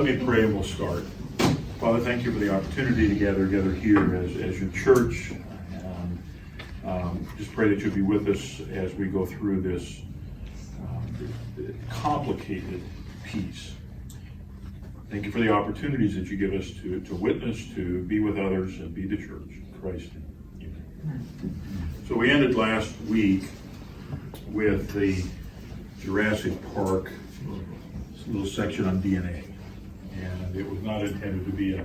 Let me pray and we'll start. Father, thank you for the opportunity to gather here as your church. Just pray that you'll be with us as we go through this complicated piece. Thank you for the opportunities that you give us to witness, to be with others, and be the church. In Christ. Amen. So we ended last week with the Jurassic Park little section on DNA. And it was not intended to be a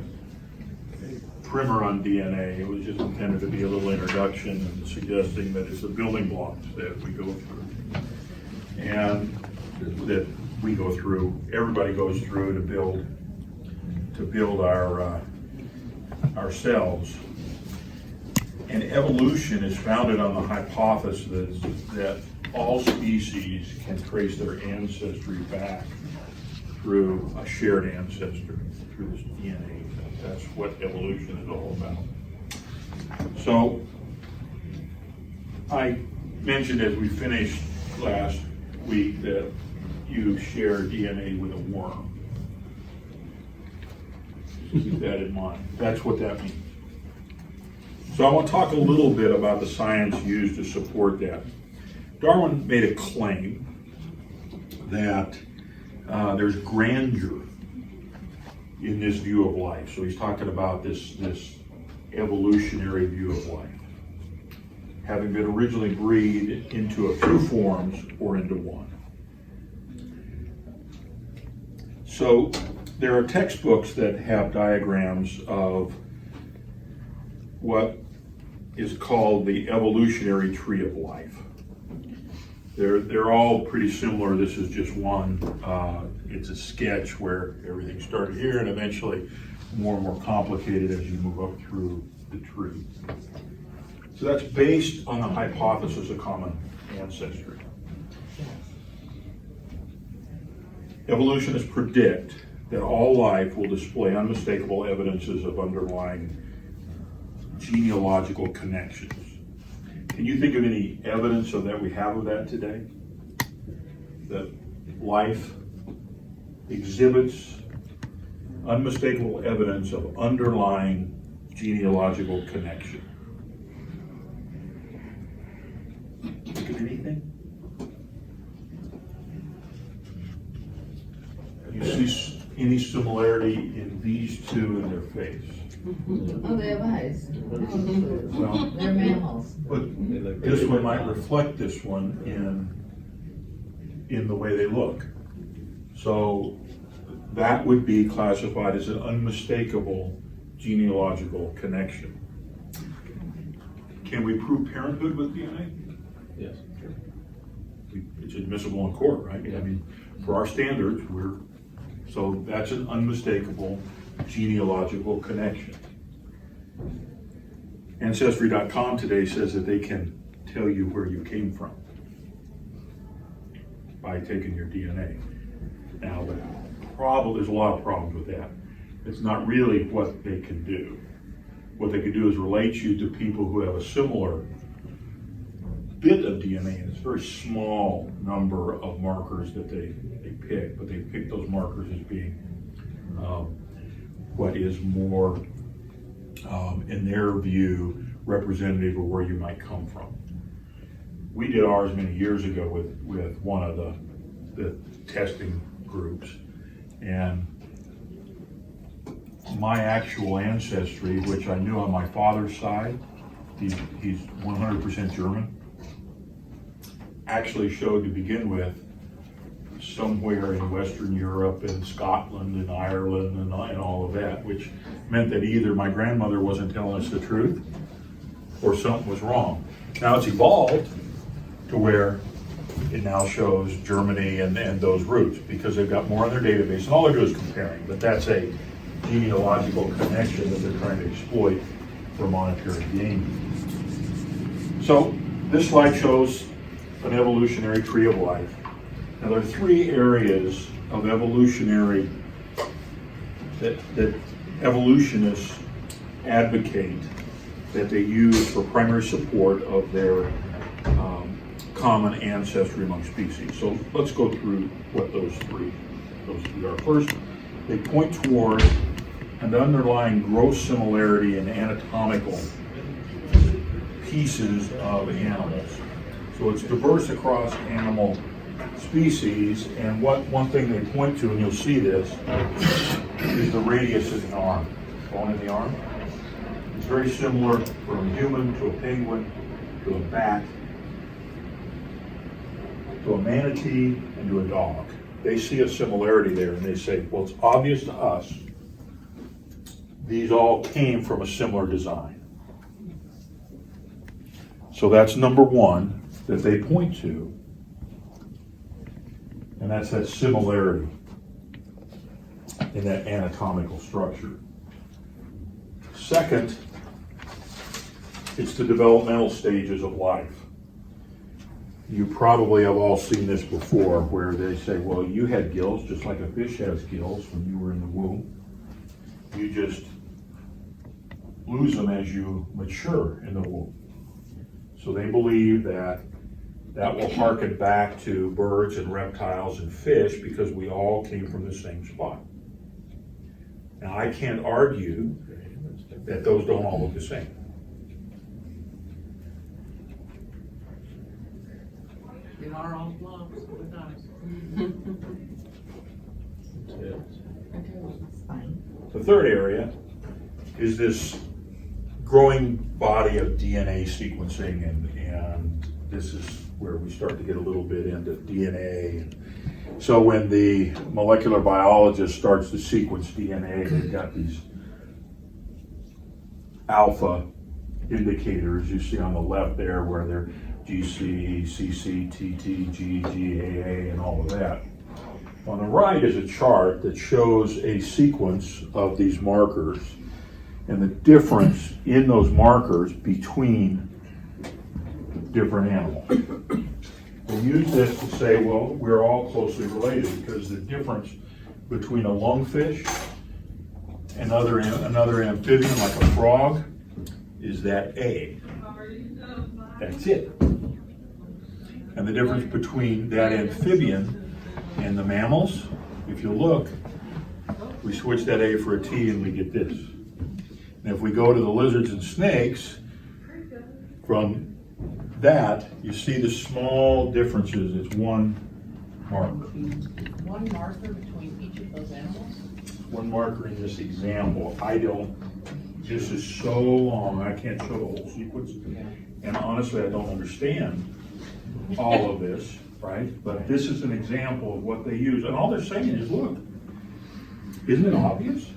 primer on DNA. It was just intended to be a little introduction and suggesting that it's the building blocks that we go through. And that we go through, everybody goes through to build ourselves. And evolution is founded on the hypothesis that all species can trace their ancestry back through a shared ancestor, through this DNA. That's what evolution is all about. So, I mentioned as we finished last week that you share DNA with a worm. Keep that in mind. That's what that means. So I want to talk a little bit about the science used to support that. Darwin made a claim that there's grandeur in this view of life. So he's talking about this evolutionary view of life, having been originally breed into a few forms or into one. So there are textbooks that have diagrams of what is called the evolutionary tree of life. They're all pretty similar. This is just one. It's a sketch where everything started here and eventually more and more complicated as you move up through the tree. So that's based on the hypothesis of common ancestry. Evolutionists predict that all life will display unmistakable evidences of underlying genealogical connections. Can you think of any evidence of that we have of that today? That life exhibits unmistakable evidence of underlying genealogical connection. Think of anything? You see any similarity in these two in their face? Oh, they have eyes. Well, They're mammals. but this one might reflect this one in the way they look. So that would be classified as an unmistakable genealogical connection. Can we prove parenthood with DNA? Yes. It's admissible in court, right? I mean, for our standards, so that's an unmistakable genealogical connection. Ancestry.com today says that they can tell you where you came from by taking your DNA. Now, there's a lot of problems with that. It's not really what they can do. What they can do is relate you to people who have a similar bit of DNA, and it's a very small number of markers that they pick, but they pick those markers as being what is more, in their view, representative of where you might come from. We did ours many years ago with one of the testing groups, and my actual ancestry, which I knew on my father's side, he's 100% German, actually showed to begin with somewhere in Western Europe and Scotland and Ireland and all of that, which meant that either my grandmother wasn't telling us the truth or something was wrong. Now it's evolved to where it now shows Germany and those roots because they've got more on their database and all they do is comparing, but that's a genealogical connection that they're trying to exploit for monetary gain. So this slide shows an evolutionary tree of life. Now there are three areas of evolutionary that evolutionists advocate that they use for primary support of their common ancestry among species. So let's go through what those three are. First, they point toward an underlying gross similarity in anatomical pieces of animals. So it's diverse across animal species, and one thing they point to, and you'll see this, is the radius of the arm, bone in the arm. It's very similar from a human to a penguin to a bat to a manatee and to a dog. They see a similarity there and they say, well, it's obvious to us these all came from a similar design. So that's number one that they point to, and that's that similarity in that anatomical structure. Second, it's the developmental stages of life. You probably have all seen this before, where they say, well, you had gills just like a fish has gills when you were in the womb. You just lose them as you mature in the womb. So they believe that that will harken back to birds and reptiles and fish because we all came from the same spot. Now, I can't argue that those don't all look the same. We are all blobs with eyes. It's fine. The third area is this growing body of DNA sequencing, and this is where we start to get a little bit into DNA. So when the molecular biologist starts to sequence DNA, they've got these alpha indicators you see on the left there, where they're GC, CC, TT, G, GAA, and all of that. On the right is a chart that shows a sequence of these markers and the difference in those markers between different animals. We use this to say, well, we're all closely related because the difference between a lungfish and another amphibian like a frog is that A. That's it. And the difference between that amphibian and the mammals, if you look, we switch that A for a T and we get this. And if we go to the lizards and snakes, from that, you see the small differences. It's one marker. One marker between each of those animals? One marker in this example. This is so long, I can't show the whole sequence. And honestly, I don't understand all of this, right? But this is an example of what they use. And all they're saying is, look, isn't it obvious?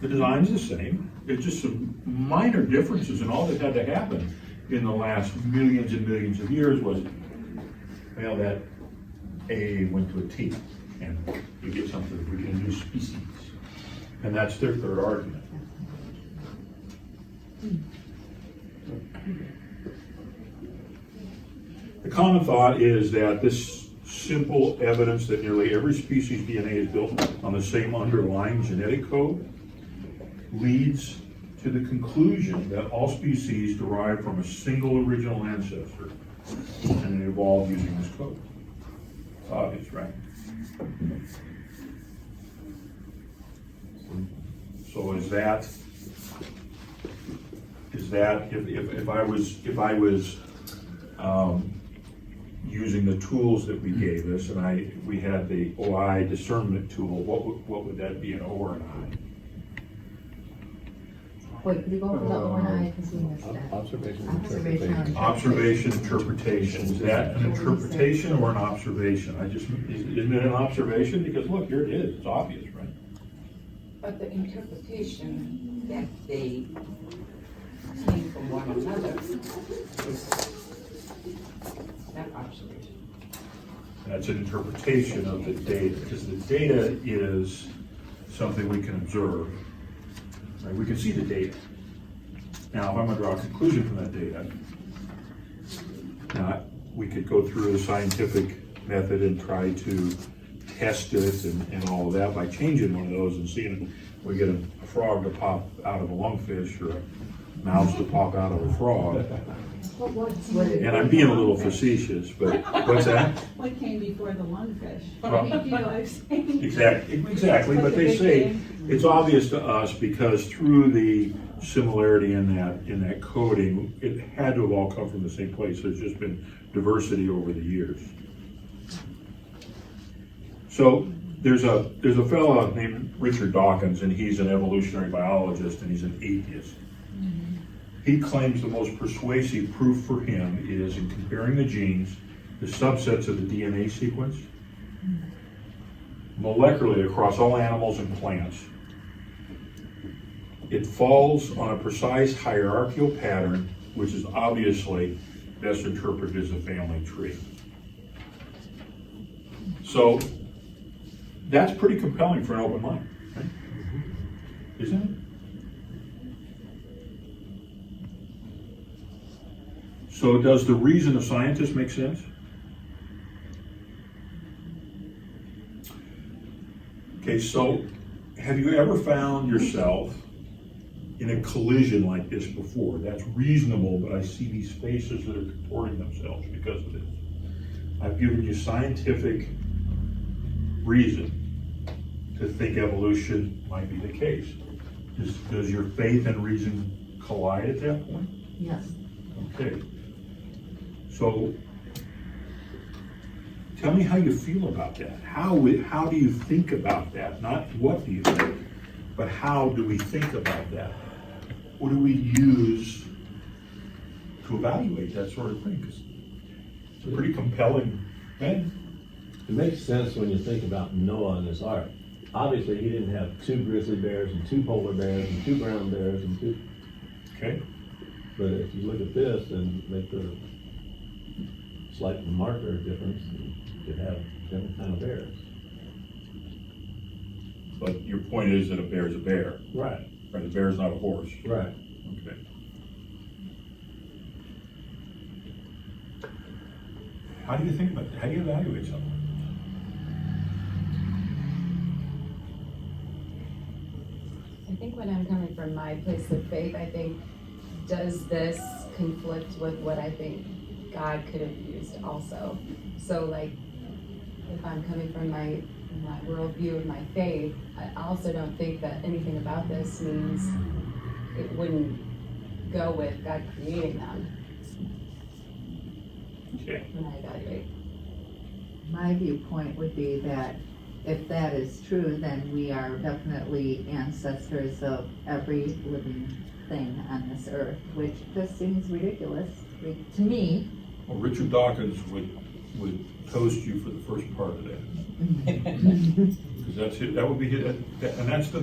The design's the same. It's just some minor differences, and all that had to happen in the last millions and millions of years was, well, that A went to a T, and you get something, we get a new species. And that's their third argument. The common thought is that this simple evidence that nearly every species' DNA is built on the same underlying genetic code leads to the conclusion that all species derive from a single original ancestor and evolved using this code. It's obvious, right? So is that if I was using the tools that we gave us, and we had the OI discernment tool, what would that be, an O or an I? Wait, could you go over the O and I, because we missed that? Observation. Observation, interpretation. Is that an interpretation or an observation? Isn't it an observation? Because look, here it is. It's obvious, right? But the interpretation that they came from one another is not observation. That's an interpretation of the data, because the data is something we can observe. Right? We can see the data. Now, if I'm going to draw a conclusion from that data, now we could go through the scientific method and try to test it and all of that by changing one of those and seeing if we get a frog to pop out of a lungfish or a mouse to pop out of a frog. And I'm being a little facetious, but what's that? What came before the lungfish? Well, You know what I'm saying? Exactly, but they say it's obvious to us because through the similarity in that coding, it had to have all come from the same place. There's just been diversity over the years. So there's a fellow named Richard Dawkins, and he's an evolutionary biologist, and he's an atheist. He claims the most persuasive proof for him is in comparing the genes, the subsets of the DNA sequence, molecularly across all animals and plants. It falls on a precise hierarchical pattern, which is obviously best interpreted as a family tree. So that's pretty compelling for an open mind, right? Isn't it? So does the reason of scientists make sense? Okay, so have you ever found yourself in a collision like this before? That's reasonable, but I see these faces that are contorting themselves because of this. I've given you scientific reason to think evolution might be the case. Does your faith and reason collide at that point? Yes. Okay. So tell me how you feel about that. How do you think about that? Not what do you think, but how do we think about that? What do we use to evaluate that sort of thing? 'Cause it's a pretty compelling thing. It makes sense when you think about Noah and his ark. Obviously, he didn't have 2 grizzly bears and 2 polar bears and 2 brown bears and 2. Okay. But if you look at this and make the slight marker difference, you could have different kind of bears. But your point is that a bear is a bear. Right. Right? A bear is not a horse. Right. Okay. How do you think about that? How do you evaluate something? I think when I'm coming from my place of faith, I think, does this conflict with what I think God could have used also? So like, if I'm coming from my worldview of my faith, I also don't think that anything about this means it wouldn't go with God creating them Okay. when I evaluate. My viewpoint would be that if that is true, then we are definitely ancestors of every living thing on this earth, which just seems ridiculous to me. Well, Richard Dawkins would toast you for the first part of that. Because that's it, that would be it, and that's the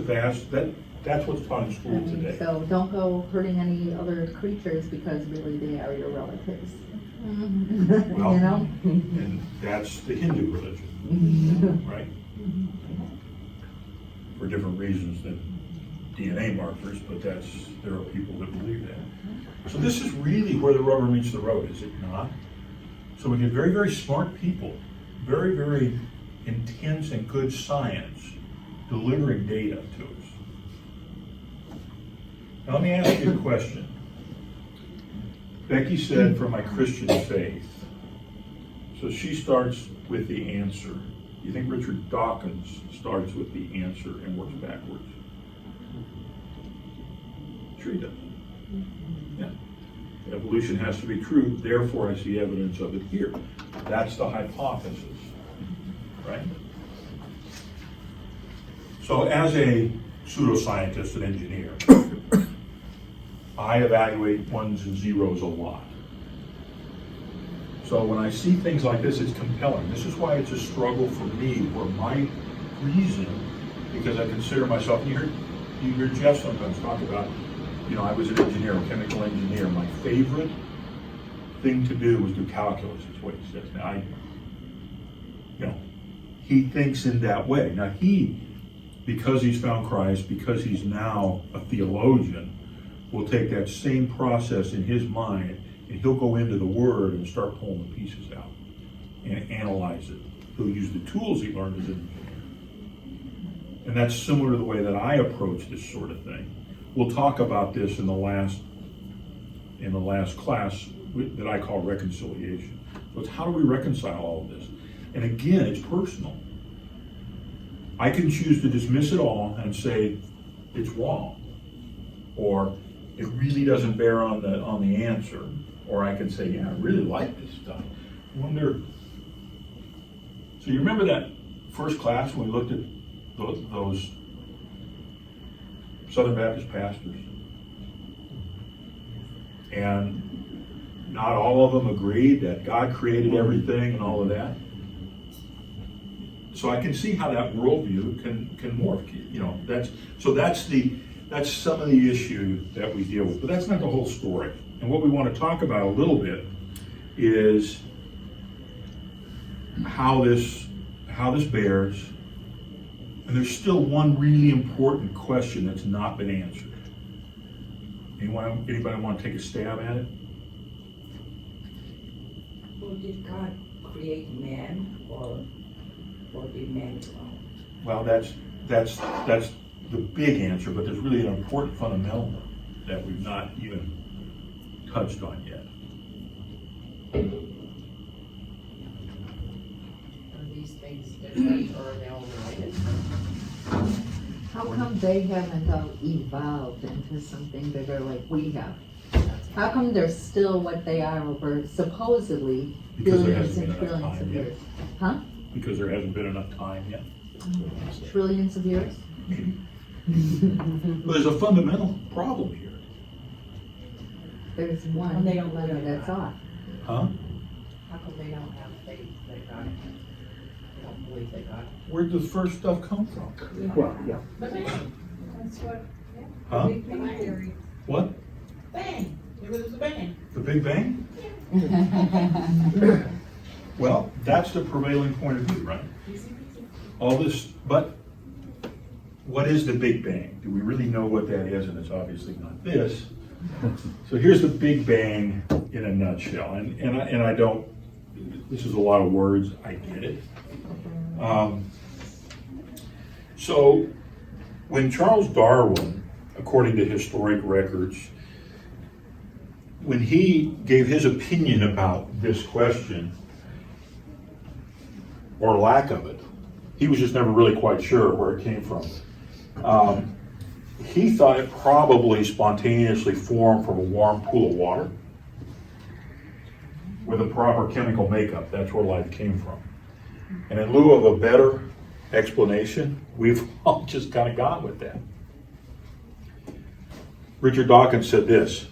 that's what's taught in school today. So don't go hurting any other creatures because really they are your relatives. Well, You know? and that's the Hindu religion, right? For different reasons than DNA markers, but there are people that believe that. So this is really where the rubber meets the road, is it not? So we get very, very smart people, very, very intense and good science delivering data to us. Now let me ask you a question. Becky said, for my Christian faith. So she starts with the answer. You think Richard Dawkins starts with the answer and works backwards? Sure he does. Yeah. Evolution has to be true, therefore I see evidence of it here. That's the hypothesis, right? So as a pseudoscientist and engineer, I evaluate ones and zeros a lot. So when I see things like this, it's compelling. This is why it's a struggle for me, where my reason, because I consider myself, you hear Jeff sometimes talk about, I was an engineer, a chemical engineer. My favorite thing to do was do calculus, is what he says. Now, he thinks in that way. Now because he's found Christ, because he's now a theologian, will take that same process in his mind and he'll go into the Word and start pulling the pieces out and analyze it. He'll use the tools he learned as an engineer. And that's similar to the way that I approach this sort of thing. We'll talk about this in the last class that I call reconciliation. So it's how do we reconcile all of this? And again, it's personal. I can choose to dismiss it all and say it's wrong, or it really doesn't bear on the answer, or I can say, yeah, I really like this stuff. I wonder. So you remember that first class when we looked at those Southern Baptist pastors? And not all of them agreed that God created everything and all of that. So I can see how that worldview can morph. You know, that's some of the issue that we deal with, but that's not the whole story. And what we want to talk about a little bit is how this bears. And there's still one really important question that's not been answered. Anybody want to take a stab at it? Well, did God create man or did man alone? Well, that's the big answer, but there's really an important fundamental that we've not even touched on yet. Are these things different or are they all related? How come they haven't all evolved into something bigger like we have? How come they're still what they are over supposedly Because there billions hasn't and been enough trillions of time yet. years? Huh? Because there hasn't been enough time yet. Trillions of years? But there's a fundamental problem here. There's one And they don't let letter it that's out. off. Huh? How come they don't have faith that God, they don't believe that God? Where does first stuff come from? Well, yeah. The bang, that's what, Huh? Big Bang Theory. What? Bang, it was a bang. The Big Bang? Well, that's the prevailing point of view, right? Easy peasy. All this, but what is the Big Bang? Do we really know what that is? And it's obviously not this. So here's the Big Bang in a nutshell. And I don't, this is a lot of words, I get it. So when Charles Darwin, according to historic records, when he gave his opinion about this question, or lack of it, he was just never really quite sure where it came from. He thought it probably spontaneously formed from a warm pool of water with a proper chemical makeup. That's where life came from. And in lieu of a better explanation, we've all just kind of gone with that. Richard Dawkins said this,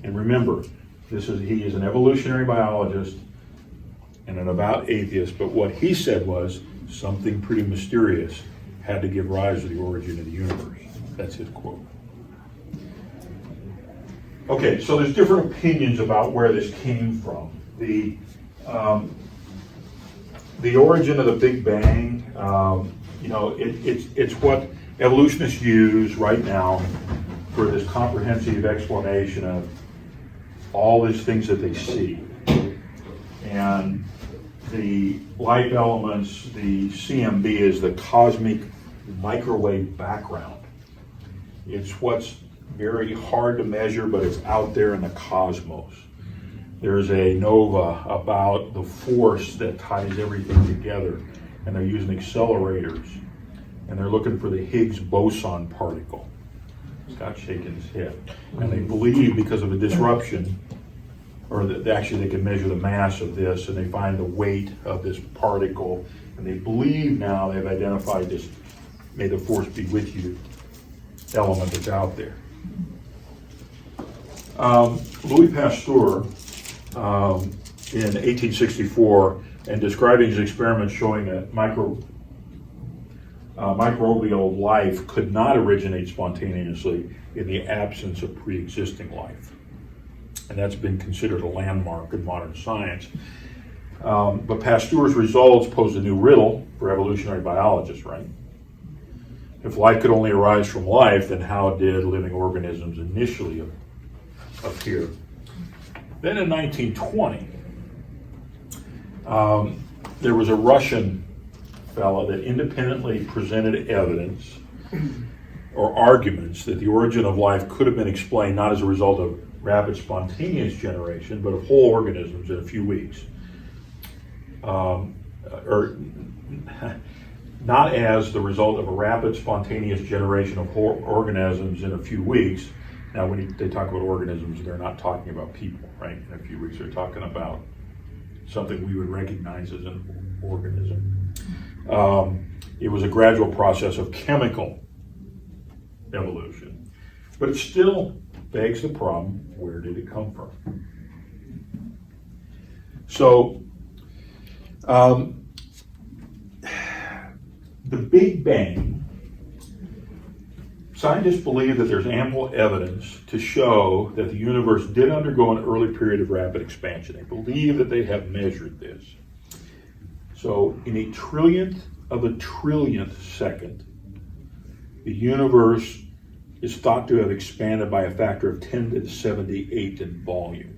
and remember, he is an evolutionary biologist and an avowed atheist, but what he said was something pretty mysterious had to give rise to the origin of the universe. That's his quote. Okay, so there's different opinions about where this came from. The origin of the Big Bang, it's what evolutionists use right now for this comprehensive explanation of all these things that they see. And the life elements, the CMB is the cosmic microwave background. It's what's very hard to measure, but it's out there in the cosmos. There's a nova about the force that ties everything together, and they're using accelerators, and they're looking for the Higgs boson particle. Scott's shaking his head. And they believe because of a disruption, or that actually they can measure the mass of this, and they find the weight of this particle, and they believe now they've identified this, may the force be with you, element that's out there. Louis Pasteur, in 1864, and describing his experiments showing that microbial life could not originate spontaneously in the absence of pre-existing life. And that's been considered a landmark in modern science. But Pasteur's results posed a new riddle for evolutionary biologists, right? If life could only arise from life, then how did living organisms initially appear? Then in 1920, there was a Russian fellow that independently presented evidence or arguments that the origin of life could have been explained not as a result of rapid spontaneous generation, but of whole organisms in a few weeks. Or not as the result of a rapid spontaneous generation of whole organisms in a few weeks. Now, when they talk about organisms, they're not talking about people, right? In a few weeks, they're talking about something we would recognize as an organism. It was a gradual process of chemical evolution, but it still begs the problem, where did it come from? So, the Big Bang, scientists believe that there's ample evidence to show that the universe did undergo an early period of rapid expansion. They believe that they have measured this. So in a trillionth of a trillionth second, the universe is thought to have expanded by a factor of 10 to the 78 in volume.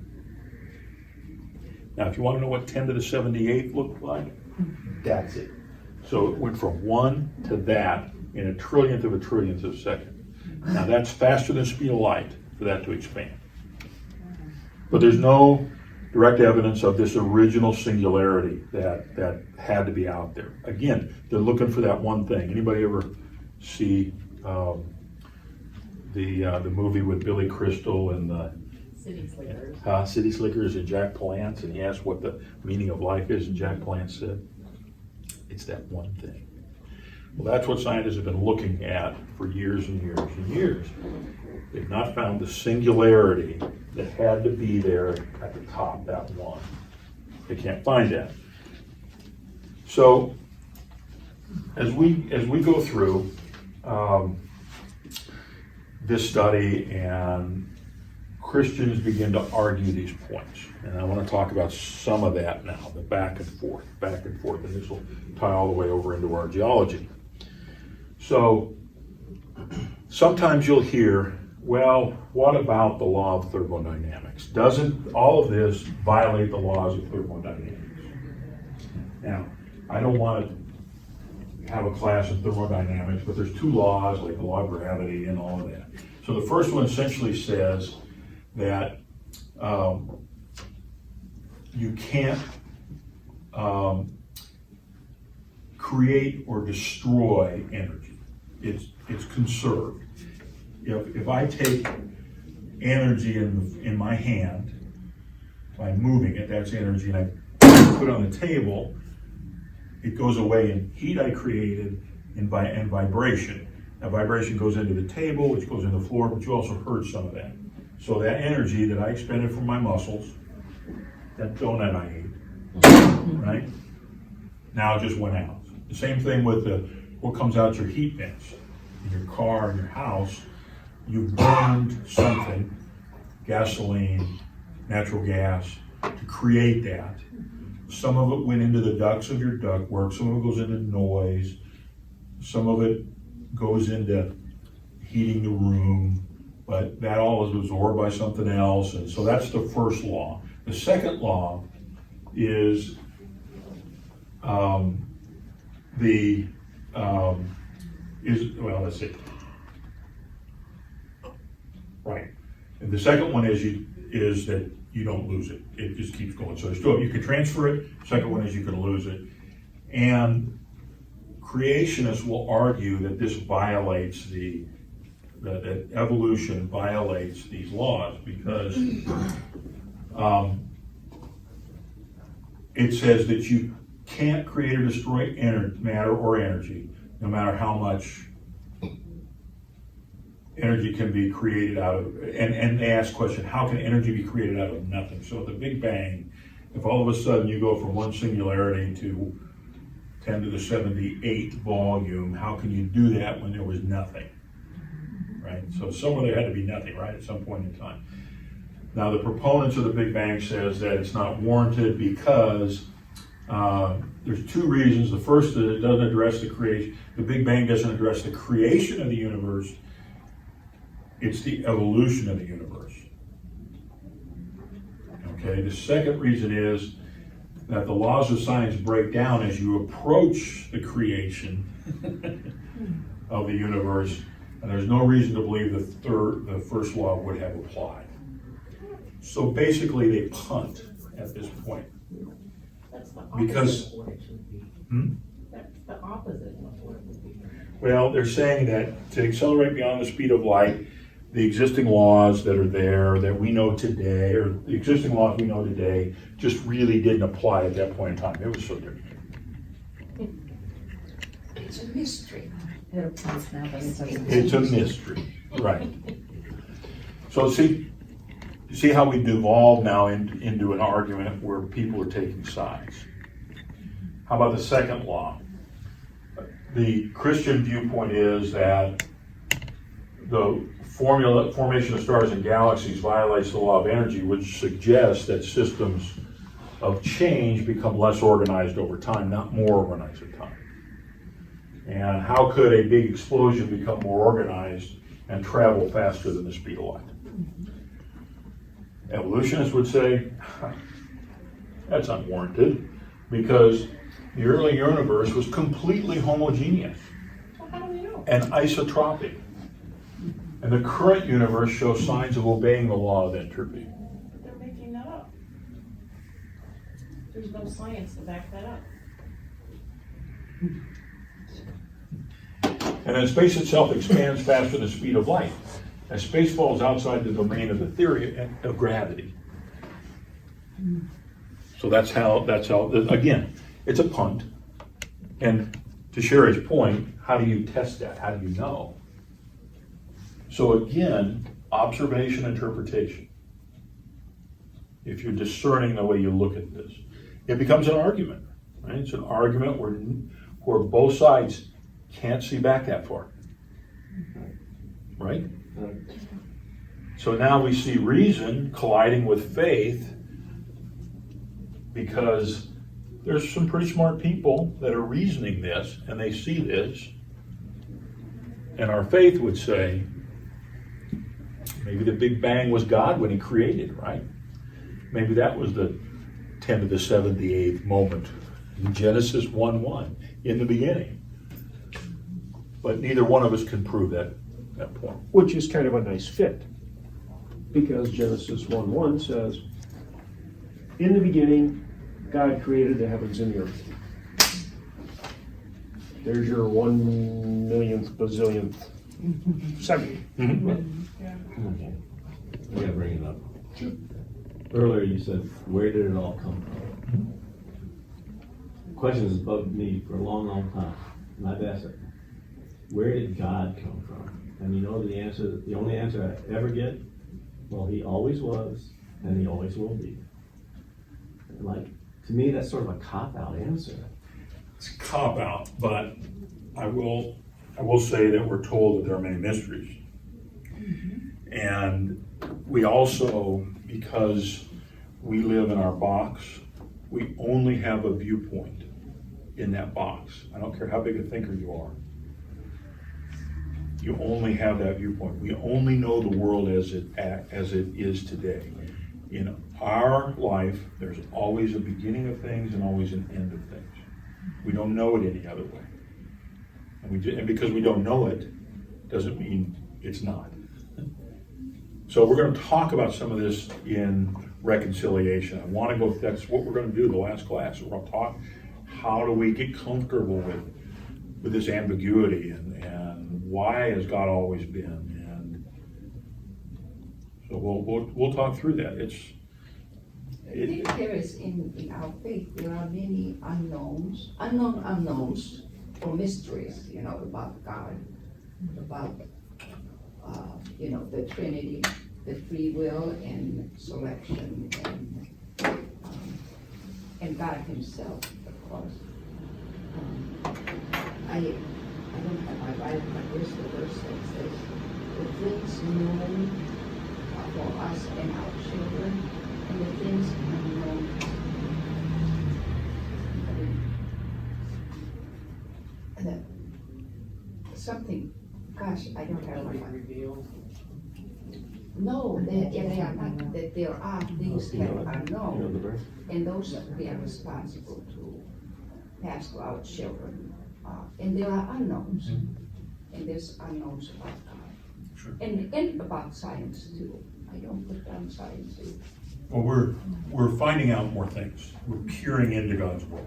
Now, if you want to know what 10 to the 78 looked like, that's it. So it went from 1 to that in a trillionth of a second. Now, that's faster than the speed of light for that to expand. But there's no direct evidence of this original singularity that had to be out there. Again, they're looking for that one thing. Anybody ever see the movie with Billy Crystal and the City Slickers. City Slickers and Jack Palance, and he asked what the meaning of life is, and Jack Palance said, it's that one thing. Well, that's what scientists have been looking at for years and years and years. They've not found the singularity that had to be there at the top, that one. They can't find that. So, as we go through this study, and Christians begin to argue these points, and I want to talk about some of that now, the back and forth, and this will tie all the way over into our geology. So, sometimes you'll hear, well, what about the law of thermodynamics? Doesn't all of this violate the laws of thermodynamics? Now, I don't want to have a class in thermodynamics, but there's two laws, like the law of gravity and all of that. So the first one essentially says that you can't create or destroy energy. It's conserved. If I take energy in my hand by moving it, that's energy, and I put it on the table, it goes away in heat I created and vibration. Now, vibration goes into the table, which goes into the floor, but you also heard some of that. So that energy that I expended from my muscles, that donut I ate, right, now it just went out. The same thing with what comes out your heat vents in your car, in your house. You've burned something, gasoline, natural gas, to create that. Some of it went into the ducts of your ductwork, some of it goes into noise, some of it goes into heating the room, but that all is absorbed by something else, and so that's the first law. The second law is let's see. Right. And the second one is that you don't lose it. It just keeps going. So there's two. You can transfer it. Second one is you can lose it. And creationists will argue that this violates that evolution violates these laws, because it says that you can't create or destroy matter or energy, no matter how much energy can be created out of, and they ask the question, how can energy be created out of nothing? So the Big Bang, if all of a sudden you go from one singularity to 10 to the 78 volume, how can you do that when there was nothing, right? So somewhere there had to be nothing, right, at some point in time. Now the proponents of the Big Bang says that it's not warranted because there's two reasons. The first is it doesn't address the creation. The Big Bang doesn't address the creation of the universe. It's the evolution of the universe. Okay, the second reason is that the laws of science break down as you approach the creation of the universe, and there's no reason to believe the first law would have applied. So basically, they punt at this point. That's the Because- opposite of what it should be. Hmm? That's the opposite of what it would be. Well, they're saying that to accelerate beyond the speed of light, the existing laws that are there that we know today, or the existing laws we know today, just really didn't apply at that point in time. It was so different. It's a mystery. It applies now, but it doesn't. It's a mystery, right? So see how we devolve now into an argument where people are taking sides. How about the second law? The Christian viewpoint is that the formation of stars and galaxies violates the law of energy, which suggests that systems of change become less organized over time, not more organized over time. And how could a big explosion become more organized and travel faster than the speed of light? Evolutionists would say that's unwarranted because the early universe was completely homogeneous Well, how do we know? and isotropic. And the current universe shows signs of obeying the law of entropy. But they're making that up. There's no science to back that up. And then space itself expands faster than the speed of light, as space falls outside the domain of the theory of gravity. So that's how, again, it's a punt. And to Sherry's point, how do you test that? How do you know? So again, observation, interpretation. If you're discerning the way you look at this, it becomes an argument, right? It's an argument where both sides can't see back that far, right? So now we see reason colliding with faith because there's some pretty smart people that are reasoning this and they see this, and our faith would say maybe the Big Bang was God when he created, right? Maybe that was the 10 to the 78th moment in Genesis 1:1 in the beginning. But neither one of us can prove that point. Which is kind of a nice fit, because Genesis 1:1 says, in the beginning, God created the heavens and the earth. There's your 1,000,000th bazillionth second. Okay. I gotta bring it up. Earlier you said, where did it all come from? The question has bugged me for a long, long time, and I've asked it. Where did God come from? And you know the answer, the only answer I ever get, well, he always was, and he always will be. And like, to me, that's sort of a cop-out answer. It's a cop-out, but I will say that we're told that there are many mysteries. And we also, because we live in our box, we only have a viewpoint in that box. I don't care how big a thinker you are. You only have that viewpoint. We only know the world as it is today. In our life, there's always a beginning of things and always an end of things. We don't know it any other way. And because we don't know it, doesn't mean it's not. So we're going to talk about some of this in reconciliation. I want to go, that's what we're going to do the last class. We're going to talk, how do we get comfortable with this ambiguity and why has God always been? And so we'll talk through that. I think there is, in our faith, there are many unknowns or mysteries, about God, about, the Trinity, the free will and selection, and God himself, of course. I don't have my Bible, but there's the verse that says, the things known for us and our children, and the things unknown. Something, gosh, I don't have my Bible. Revealed. No, they are not, that there are things that are You know the known, verse? and those that we are responsible to pass to our children. And there are unknowns, and there's unknowns about God. Sure. And about science too. I don't put down science. Well, we're finding out more things. We're peering into God's Word.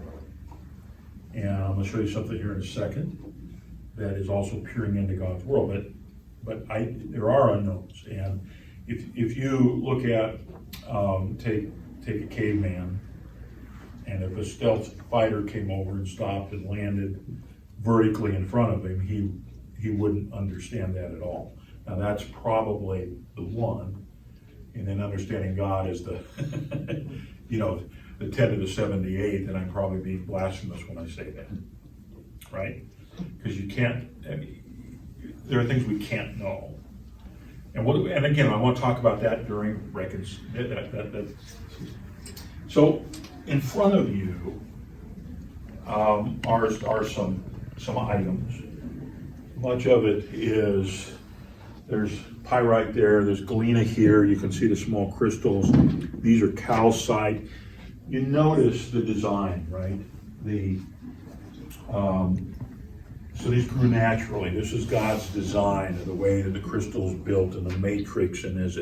And I'm gonna show you something here in a second that is also peering into God's world, but there are unknowns. And if you look at, take a caveman, and if a stealth fighter came over and stopped and landed vertically in front of him, he wouldn't understand that at all. Now that's probably the one. And then understanding God is the, the 10 to the 78, and I'm probably being blasphemous when I say that, right? Because you can't, there are things we can't know. And again, I want to talk about that during So in front of you are some items. Much of it is, there's pyrite there's galena here, you can see the small crystals. These are calcite. You notice the design, right? So these grew naturally. This is God's design of the way that the crystals built and the matrix, and as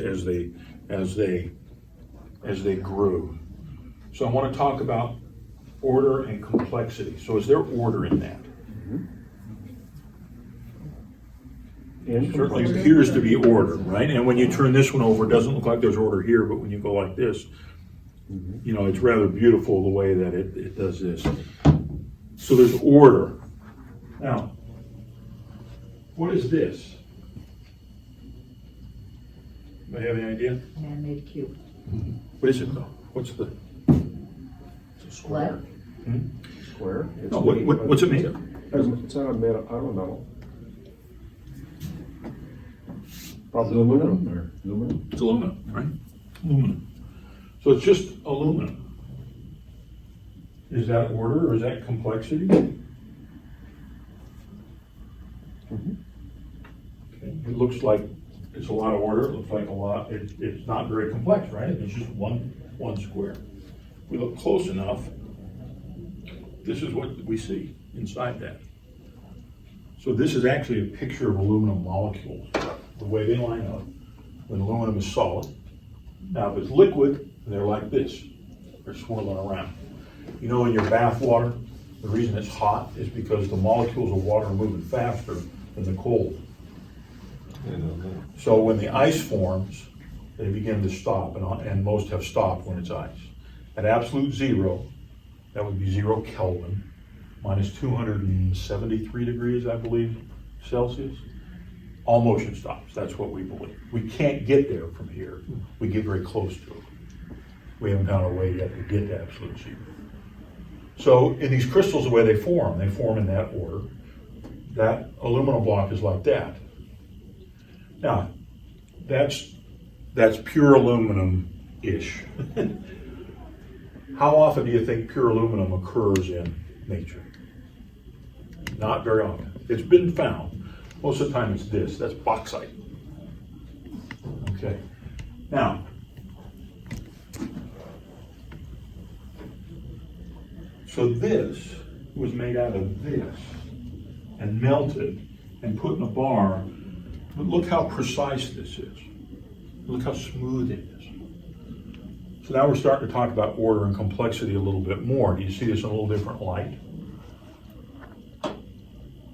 they grew. So I want to talk about order and complexity. So is there order in that? And Certainly appears to be order, right? And when you turn this one over, it doesn't look like there's order here, but when you go like this, it's rather beautiful the way that it does this. So there's order. Now, what is this? Anybody have any idea? Man-made cube. What is it though? What's the? It's a square. Square. It's No, made what's it made of? It's out of metal. Probably aluminum. Aluminum. It's aluminum, right? Aluminum. So it's just aluminum. Is that order or is that complexity? Okay. It looks like it's a lot of order. It looks like a lot. It's not very complex, right? It's just one square. If we look close enough, this is what we see inside that. So this is actually a picture of aluminum molecules, the way they line up when aluminum is solid. Now, if it's liquid, they're like this. They're swirling around. In your bath water, the reason it's hot is because the molecules of water are moving faster than the cold. So when the ice forms, they begin to stop, and most have stopped when it's ice. At absolute zero, that would be 0 Kelvin, minus 273 degrees, I believe, Celsius. All motion stops. That's what we believe. We can't get there from here. We get very close to it. We haven't found a way yet to get to absolute zero. So in these crystals, the way they form in that order. That aluminum block is like that. Now, that's pure aluminum-ish. How often do you think pure aluminum occurs in nature? Not very often. It's been found. Most of the time it's this. That's bauxite. Okay. Now, so this was made out of this and melted and put in a bar. But look how precise this is. Look how smooth it is. So now we're starting to talk about order and complexity a little bit more. Do you see this in a little different light?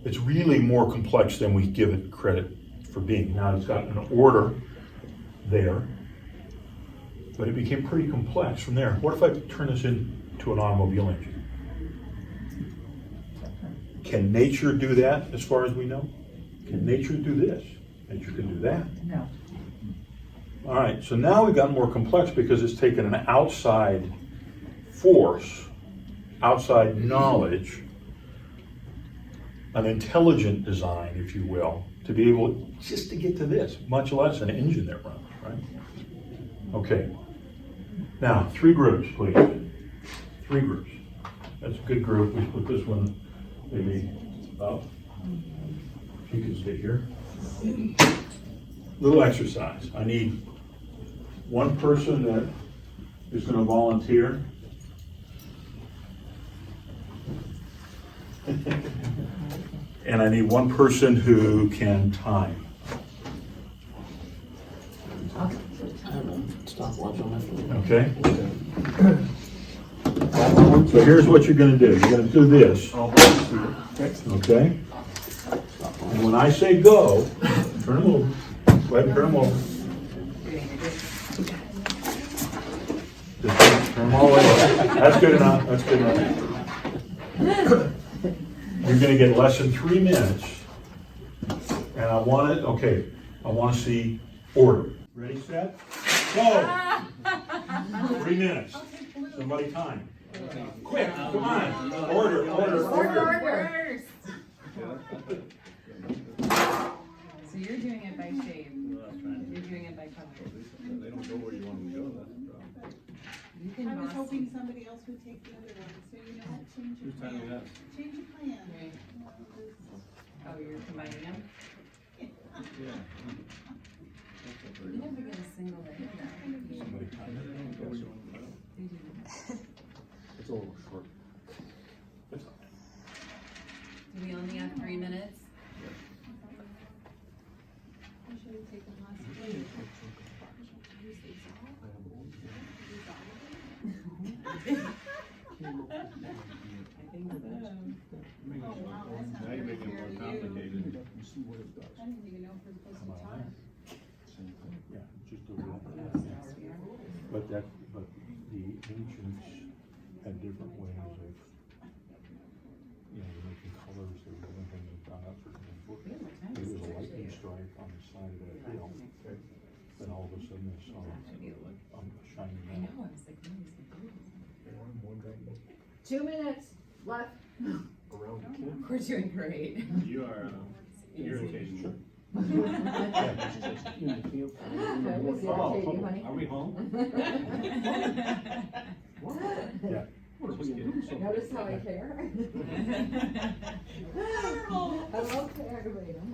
It's really more complex than we give it credit for being. Now it's got an order there, but it became pretty complex from there. What if I turn this into an automobile engine? Can nature do that as far as we know? Can nature do this? Nature can do that. No. All right, so now we've gotten more complex because it's taken an outside force, outside knowledge, an intelligent design, if you will, to be able just to get to this, much less an engine that runs, right? Okay. Now, 3 groups, please. 3 groups. That's a good group. We split this one maybe up. You can stay here. Little exercise. I need one person that is going to volunteer. And I need one person who can time. I'll Okay? So here's what you're gonna do. You're gonna do this, okay? And when I say go, turn them over. Go ahead and turn them over. Just turn them all the way over. That's good enough, that's good enough. You're gonna get less than 3 minutes. And I want it, okay, I wanna see order. Ready, set, go! 3 minutes. Somebody time. Quick, come on. Order. Order. So you're doing it by shape. You're doing it by color. They don't go where you want them to go, that's the problem. You can I was boss. hoping somebody else would take the other one, so you know what, change your Who's timing plan. that? Change your plan. Right. Oh, you're combining them? Yeah. You never get a single leg now. Somebody time. They do. It's a little short. Do we only have 3 minutes? I think so. Now you're making it more complicated. I didn't even know if we're supposed to talk. Yeah, just do it. But the ancients had different ways of, making colors. They were one thing that got up for example. There was a lightning strike on the side of that hill. Then all of a sudden they saw a shining I know, light. I was like, what is it doing? 2 minutes left. We're doing great. You are irritating. That was irritating, honey. Are we home? Yeah. Notice how I care? I love to aggravate them.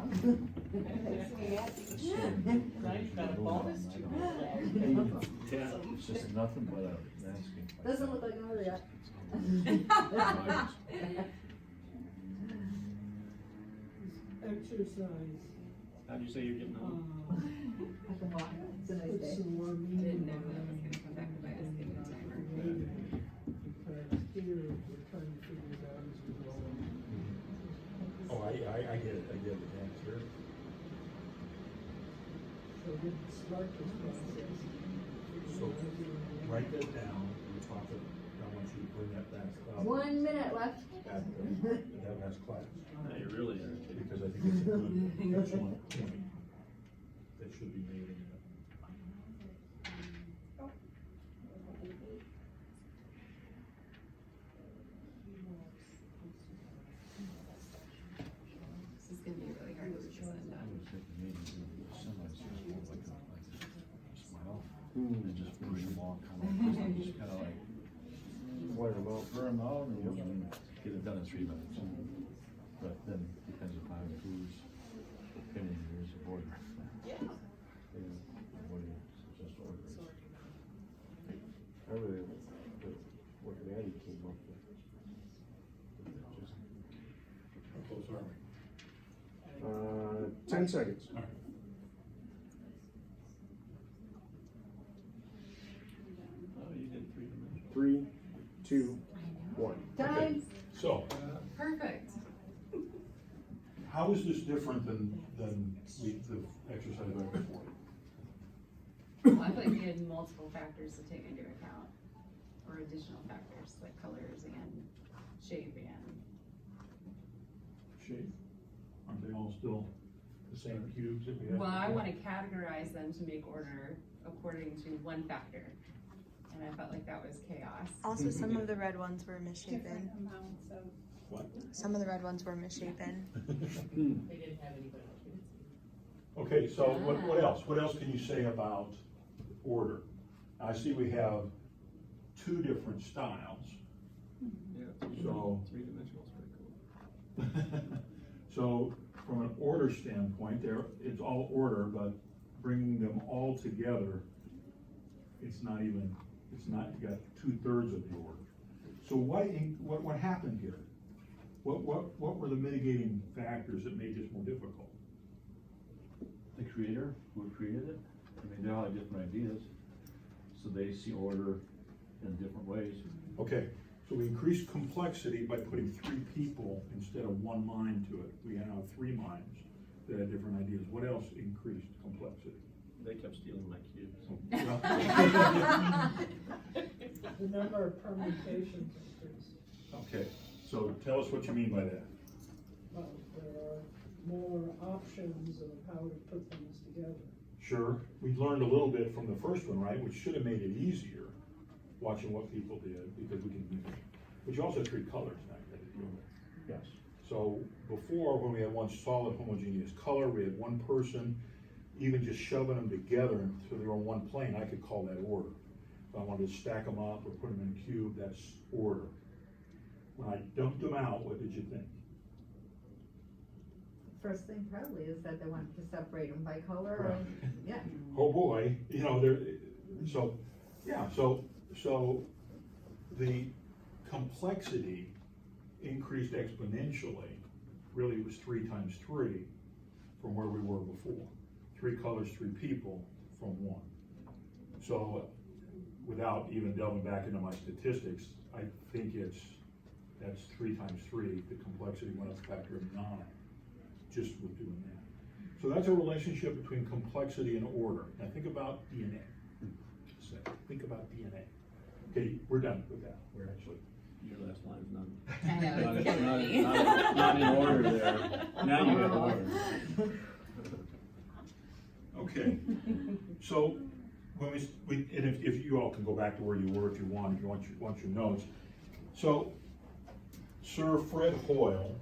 Now you've got a bonus to Yeah, it's just nothing but a masking. Doesn't look like an order yet. exercise. How'd you say you're getting home? It's a nice day. I didn't know that was gonna come back to bite us big time. Because here, we're trying to figure it out as we go along. Oh, I get it, yeah, sure. So we start this process. So, write that down, we talk it, I want you to bring that back up 1 minute left. at that last class. Now you're really irritated. Because I think it's a good, excellent point that should be made in that. This is gonna be really hard to get this undone. And just push them all, just kind of like Flare them out. burn them out and get it done in 3 minutes. But then depends upon whose opinion there is of order. Yeah. What is just order. I really like what Maddie came up with. How close are we? 10 seconds. All right. Oh, you did 3 minutes. 3, 2, 1. Time. So, Perfect. how is this different than the exercise right before? Well, I feel like we had multiple factors to take into account, or additional factors like colors and shape and. Shape? Aren't they all still the same cubes that we had? Well, I before? want to categorize them to make order according to one factor. And I felt like that was chaos. Also, some of the red ones were misshapen. Different amounts of. What? Some of the red ones were misshapen. They didn't have anybody else. Okay, so what else? What else can you say about order? I see we have 2 different styles. Yeah, So- 3-dimensional is pretty cool. So from an order standpoint, it's all order, but bringing them all together, you got 2/3 of the order. So what happened here? What were the mitigating factors that made this more difficult? The creator who created it, I mean, they all have different ideas. so they see order in different ways. Okay, so we increased complexity by putting 3 people instead of 1 mind to it. We have 3 minds that had different ideas. What else increased complexity? They kept stealing my cubes. The number of permutations increased. Okay, so tell us what you mean by that. Well, there are more options of how to put things together. Sure, we learned a little bit from the first one, right, which should have made it easier, watching what people did, because we can, but you also have 3 colors now you had to deal with. Yes. So before, when we had one solid homogeneous color, we had one person, even just shoving them together so they were on one plane, I could call that order. If I wanted to stack them up or put them in a cube, that's order. When I dumped them out, what did you think? First thing probably is that they wanted to separate them by color, or, Right. yeah. Oh boy, you know, so, yeah, so the complexity increased exponentially. Really, it was 3 times 3 from where we were before. 3 colors, 3 people from 1. So without even delving back into my statistics, I think that's 3 times 3, the complexity went up a factor of 9, just with doing that. So that's a relationship between complexity and order. Now think about DNA. So think about DNA. Okay, we're done with that. We're actually. Your last line's not, I know, not, it's not, killing me. not in order there. Now you have order. Okay, so when we and if you all can go back to where you were if you want your notes. So Sir Fred Hoyle,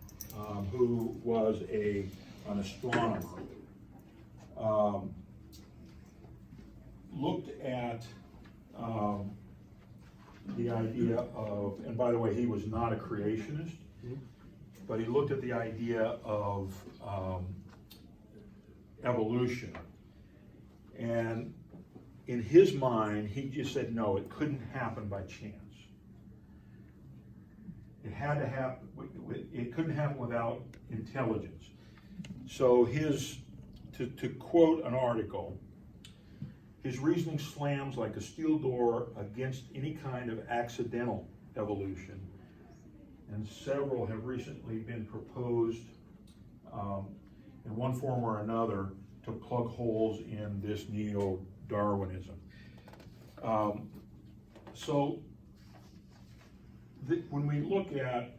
who was an astronomer, looked at the idea of, and by the way, he was not a creationist, but he looked at the idea of evolution. And in his mind, he just said, no, it couldn't happen by chance. It had to happen, it couldn't happen without intelligence. So to quote an article, his reasoning slams like a steel door against any kind of accidental evolution. And several have recently been proposed in one form or another to plug holes in this neo-Darwinism. When we look at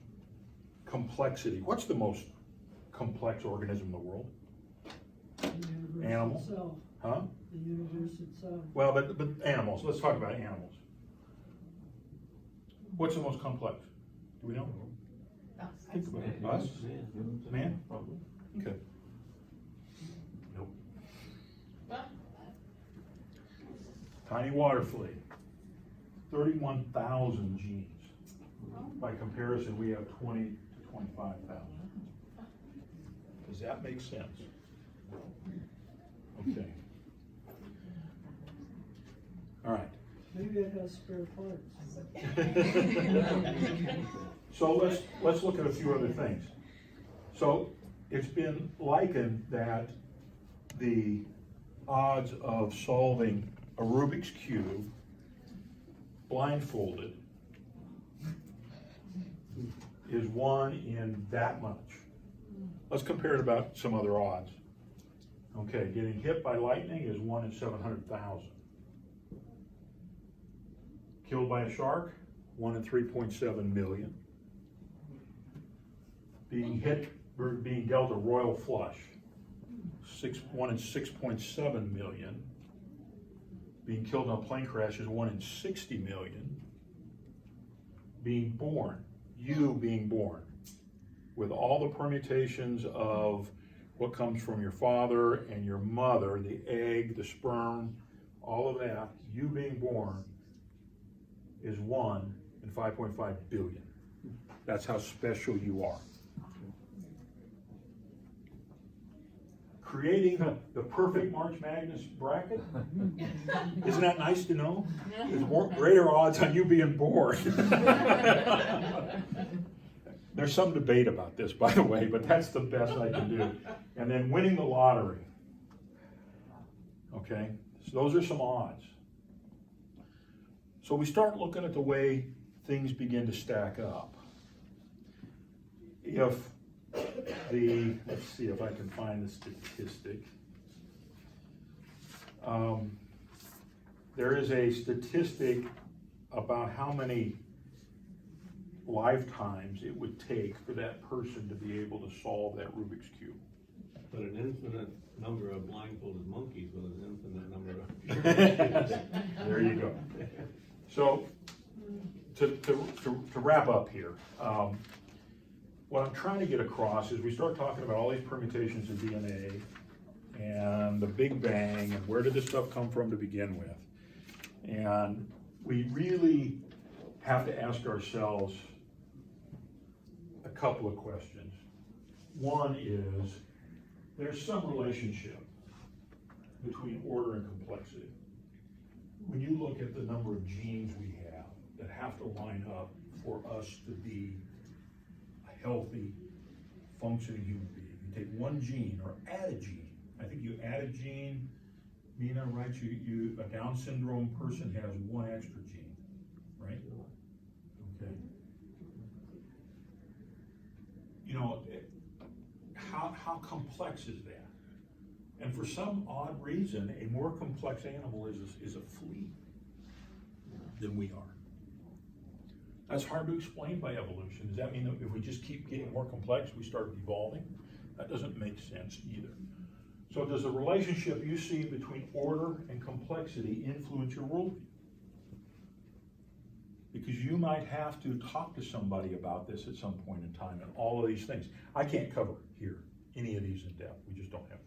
complexity, what's the most complex organism in the world? The universe Animal? itself. Huh? The universe itself. Well, but animals, let's talk about animals. What's the most complex? Do we know? Think about it. Us? Man? Probably. Okay. Nope. Tiny water flea, 31,000 genes. By comparison, we have 20 to 25,000. Does that make sense? Okay. All right. Maybe it has spare parts. So let's look at a few other things. So it's been likened that the odds of solving a Rubik's Cube blindfolded is 1 in that much. Let's compare it about some other odds. Okay, getting hit by lightning is 1 in 700,000. Killed by a shark, 1 in 3.7 million. Being dealt a royal flush, 1 in 6.7 million. Being killed in a plane crash is 1 in 60 million. Being born, you being born, with all the permutations of what comes from your father and your mother, the egg, the sperm, all of that, you being born is 1 in 5.5 billion. That's how special you are. Creating the perfect March Madness bracket? Isn't that nice to know? There's greater odds on you being born. There's some debate about this, by the way, but that's the best I can do. And then winning the lottery. Okay, so those are some odds. So we start looking at the way things begin to stack up. If let's see if I can find the statistic. There is a statistic about how many lifetimes it would take for that person to be able to solve that Rubik's Cube. But an infinite number of blindfolded monkeys with an infinite number of. There you go. So, to wrap up here, what I'm trying to get across is we start talking about all these permutations of DNA and the Big Bang and where did this stuff come from to begin with. And we really have to ask ourselves a couple of questions. One is, there's some relationship between order and complexity. When you look at the number of genes we have that have to line up for us to be a healthy, functioning human being, you take one gene or add a gene. I think you add a gene, Mina, right? A Down syndrome person has one extra gene, right? Okay. You know, how complex is that? And for some odd reason, a more complex animal is a flea than we are. That's hard to explain by evolution. Does that mean that if we just keep getting more complex, we start evolving? That doesn't make sense either. So does the relationship you see between order and complexity influence your worldview? Because you might have to talk to somebody about this at some point in time and all of these things. I can't cover here any of these in depth. We just don't have time.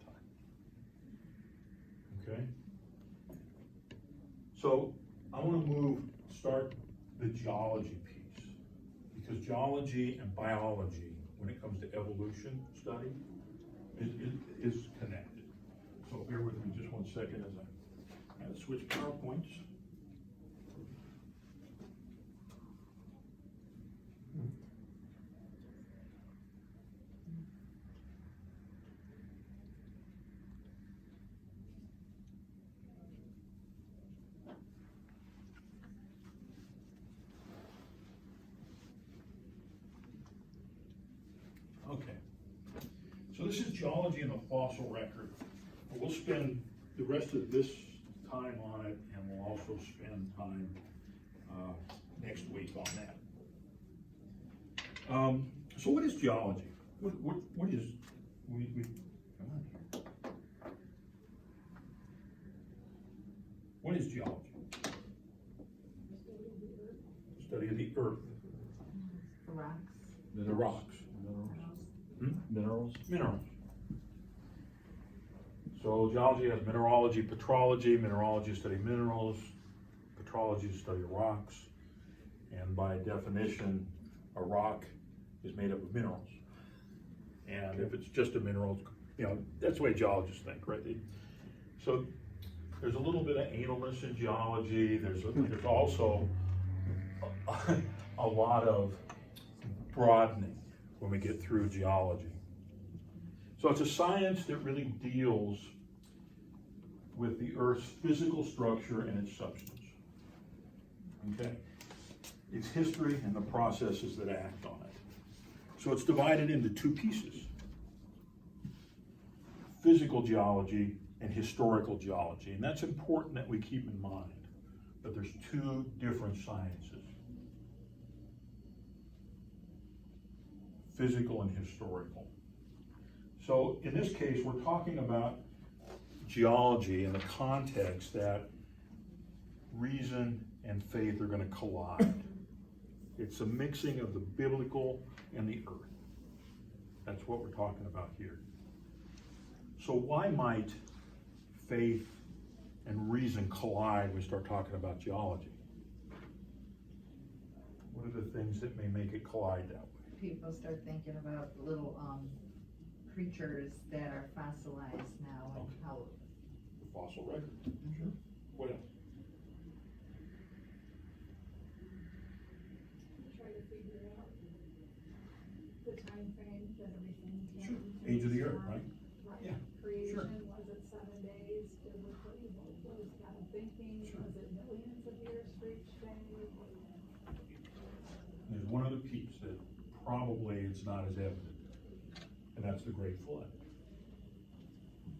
Okay? So I want to start the geology piece. Because geology and biology, when it comes to evolution study, is connected. So bear with me just 1 second as I kind of switch PowerPoints. Okay. So this is geology in the fossil record. We'll spend the rest of this time on it, and we'll also spend time next week on that. So what is geology? What is, come on here. What is geology? Study of the earth. The rocks. The rocks. Minerals. Minerals. So geology has mineralogy, petrology. Mineralogy is study minerals. Petrology is study rocks. And by definition, a rock is made up of minerals. And if it's just a mineral, you know, that's the way geologists think, right? So there's a little bit of analness in geology. There's also a lot of broadening when we get through geology. So it's a science that really deals with the Earth's physical structure and its substance. Okay? Its history and the processes that act on it. So it's divided into two pieces: physical geology and historical geology. And that's important that we keep in mind that there's two different sciences. Physical and historical. So in this case, we're talking about geology in the context that reason and faith are going to collide. It's a mixing of the biblical and the earth. That's what we're talking about here. So why might faith and reason collide when we start talking about geology? What are the things that may make it collide that way? People start thinking about little creatures that are fossilized now and Okay. how. The fossil record. Sure. What else? Try to figure out the time frame that everything Sure. came to. Age of the earth, form. right? Yeah, Creation, sure. was it 7 days biblically? What was God thinking? Sure. Was it millions of years for each thing? sees that probably it's not as evident. And that's the Great Flood.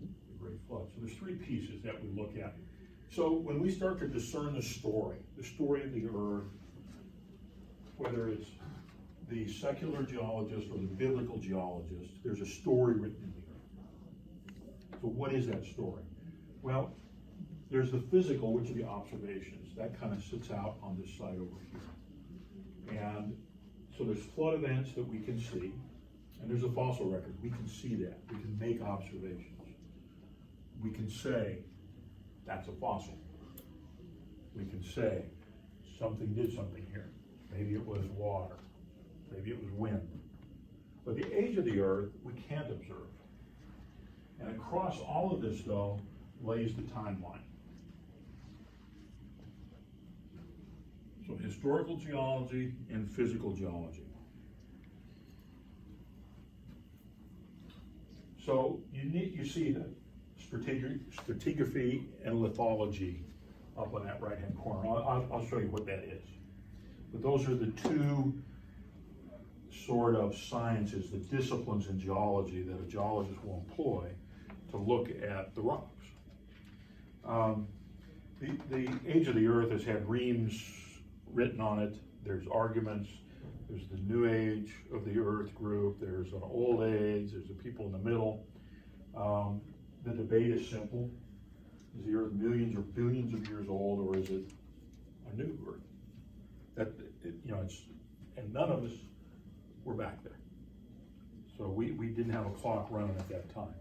The Great Flood. So there's three pieces that we look at. So when we start to discern the story of the earth, whether it's the secular geologist or the biblical geologist, there's a story written in the earth. So what is that story? Well, there's the physical, which are the observations. That kind of sits out on this side over here. And so there's flood events that we can see, and there's a fossil record. We can see that. We can make observations. We can say, that's a fossil. We can say, something did something here. Maybe it was water. Maybe it was wind. But the age of the earth, we can't observe. And across all of this, though, lays the timeline. So historical geology and physical geology. So you see the stratigraphy and lithology up on that right-hand corner. I'll show you what that is. But those are the two sort of sciences, the disciplines in geology that a geologist will employ to look at the rocks. The age of the earth has had reams written on it. There's arguments. There's the New Age of the Earth group. There's an Old Age. There's the people in the middle. The debate is simple. Is the Earth millions or billions of years old, or is it a new Earth? And none of us were back there. So we didn't have a clock running at that time.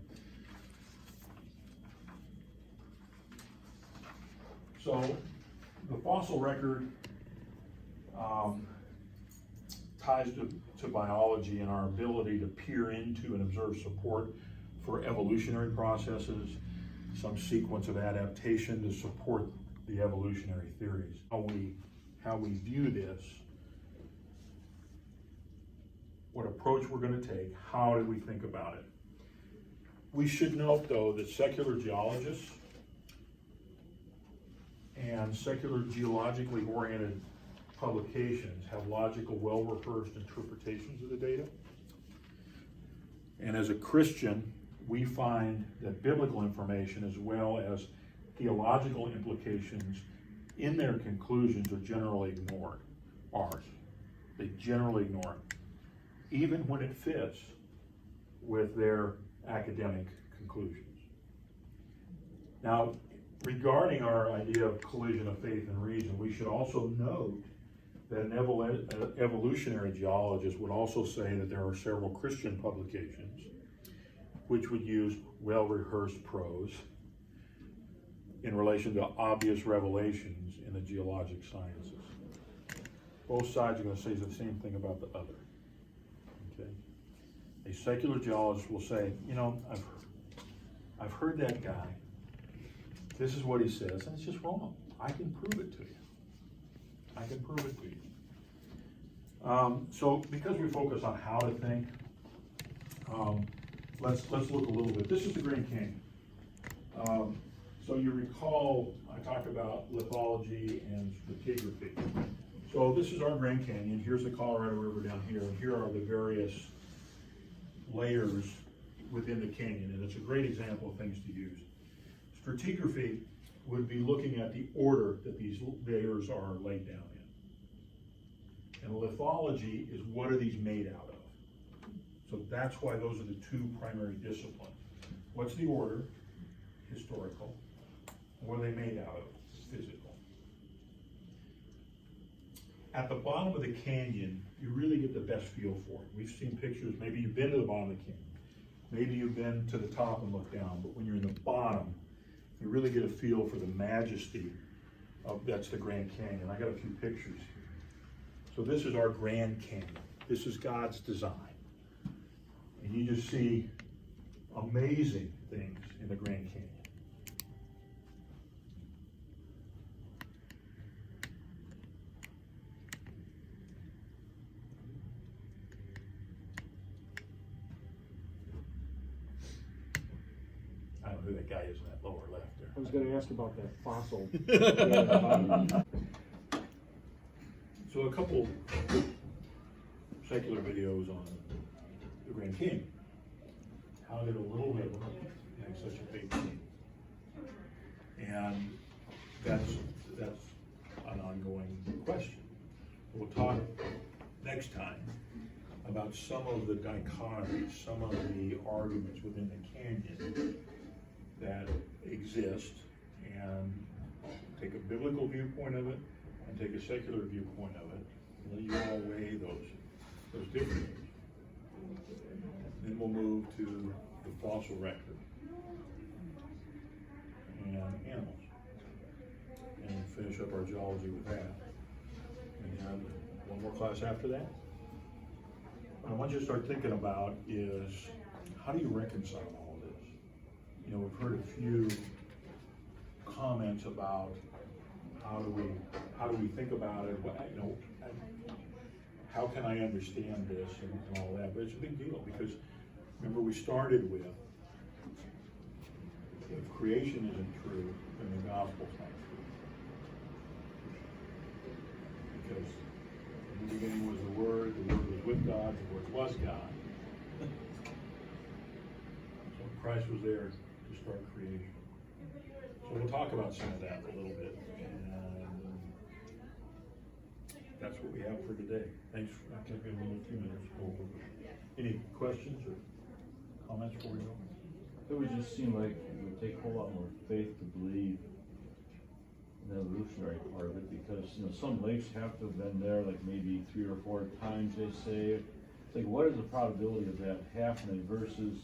So the fossil record ties to biology and our ability to peer into and observe support for evolutionary processes, some sequence of adaptation to support the evolutionary theories. How we view this, what approach we're going to take, how do we think about it? We should note, though, that secular geologists and secular geologically oriented publications have logical, well-rehearsed interpretations of the data. And as a Christian, we find that biblical information as well as theological implications in their conclusions are generally ignored. Ours. They generally ignore it, even when it fits with their academic conclusions. Now, regarding our idea of collision of faith and reason, we should also note that an evolutionary geologist would also say that there are several Christian publications which would use well-rehearsed prose in relation to obvious revelations in the geologic sciences. Both sides are going to say the same thing about the other. Okay? A secular geologist will say, I've heard that guy. This is what he says, and it's just wrong. I can prove it to you. I can prove it to you. So because we focus on how to think, let's look a little bit. This is the Grand Canyon. So you recall I talked about lithology and stratigraphy. So this is our Grand Canyon. Here's the Colorado River down here, and here are the various layers within the canyon, and it's a great example of things to use. Stratigraphy would be looking at the order that these layers are laid down in. And lithology is what are these made out of? So that's why those are the two primary disciplines. What's the order? Historical. And what are they made out of? Physical. At the bottom of the canyon, you really get the best feel for it. We've seen pictures, maybe you've been to the bottom of the canyon. Maybe you've been to the top and looked down, but when you're in the bottom, you really get a feel for the majesty of, that's the Grand Canyon. I got a few pictures here. So this is our Grand Canyon. This is God's design. And you just see amazing things in the Grand Canyon. I don't know who that guy is in that lower left there. I was going to ask about that fossil. So a couple secular videos on the Grand Canyon. How did a little river make such a big thing? And that's an ongoing question. We'll talk next time about some of the dichotomies, some of the arguments within the canyon that exist, and take a biblical viewpoint of it and take a secular viewpoint of it, and let you all weigh those differences. Then we'll move to the fossil record and animals, and finish up our geology with that. And then one more class after that. What I want you to start thinking about is, how do you reconcile all of this? You know, we've heard a few comments about how do we think about it, you know, how can I understand this and all that, but it's a big deal, because remember we started with, if creation isn't true, then the gospel's not true. Because in the beginning was the Word was with God, the Word was God. So Christ was there to start creation. So we'll talk about some of that a little bit. And that's what we have for today. Thanks for taking a few minutes to go over. Any questions or comments before we go? It would just seem like it would take a whole lot more faith to believe in the evolutionary part of it, because, you know, some lakes have to have been there like maybe 3 or 4 times, they say. It's like, what is the probability of that happening versus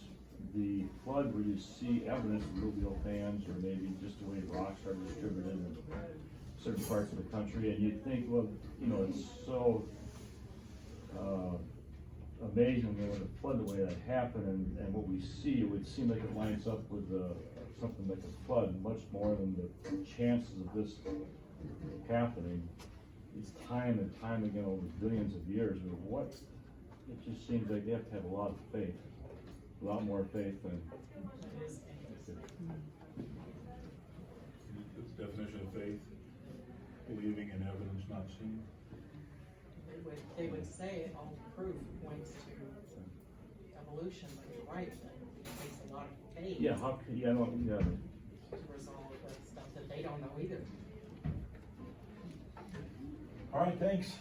the flood where you see evidence of alluvial fans, or maybe just the way rocks are distributed in certain parts of the country, and you'd think, well, you know, it's so amazing when a flood, the way that happened, and what we see, it would seem like it lines up with something like a flood much more than the chances of this happening. It's time and time again over billions of years, or what? It just seems like they have to have a lot of faith, a lot more faith than. The definition of faith, believing in evidence not seen. They would say all proof points to evolution, but you're right, that it takes a lot of faith Yeah, how can, yeah, no, yeah. to resolve the stuff that they don't know either. All right, thanks.